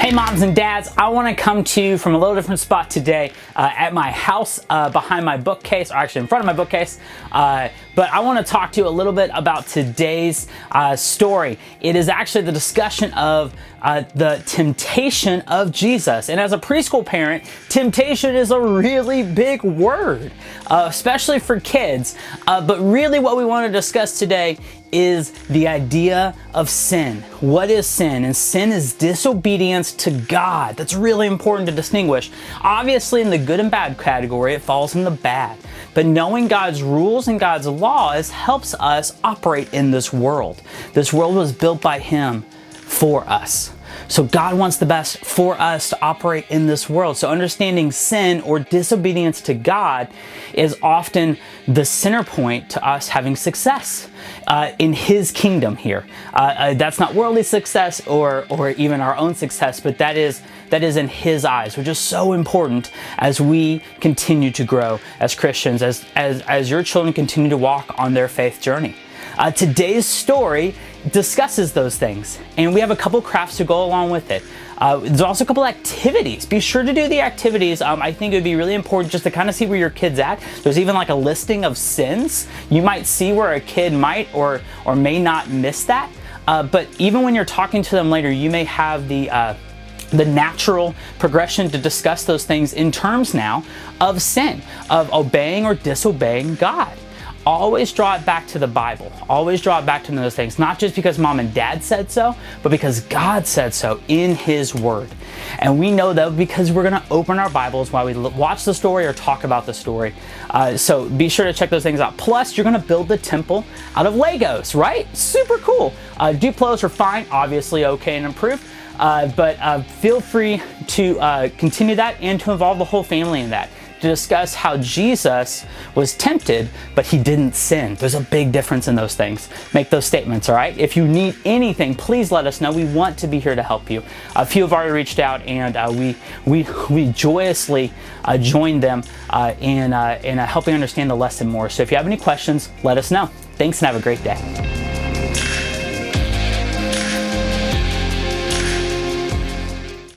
Hey moms and dads, I want to come to you from a little different spot today at my house behind my bookcase, or actually in front of my bookcase. But I want to talk to you a little bit about today's story. It is actually the discussion of the temptation of Jesus. And as a preschool parent, temptation is a really big word, especially for kids. But really what we want to discuss today is the idea of sin. What is sin? And sin is disobedience to God. That's really important to distinguish. Obviously, in the good and bad category, it falls in the bad. But knowing God's rules and God's laws helps us operate in this world. This world was built by Him for us. So God wants the best for us to operate in this world. So understanding sin or disobedience to God is often the center point to us having success in His kingdom here. That's not worldly success or even our own success, but that is in His eyes, which is so important as we continue to grow as Christians, as your children continue to walk on their faith journey. Today's story discusses those things, and we have a couple crafts to go along with it. There's also a couple activities. Be sure to do the activities. I think it would be really important just to kind of see where your kid's at. There's even like a listing of sins. You might see where a kid might or may not miss that. But even when you're talking to them later, you may have the natural progression to discuss those things in terms now of sin, of obeying or disobeying God. Always draw it back to the Bible. Always draw it back to those things, not just because mom and dad said so, but because God said so in His Word. And we know that because we're going to open our Bibles while we watch the story or talk about the story. So be sure to check those things out. Plus, you're going to build the temple out of Legos, right? Super cool. Duplos are fine, obviously okay and improved. But feel free to continue that and to involve the whole family in that, to discuss how Jesus was tempted, but He didn't sin. There's a big difference in those things. Make those statements, all right? If you need anything, please let us know. We want to be here to help you. A few have already reached out, and we joyously join them in helping understand the lesson more. So if you have any questions, let us know. Thanks and have a great day.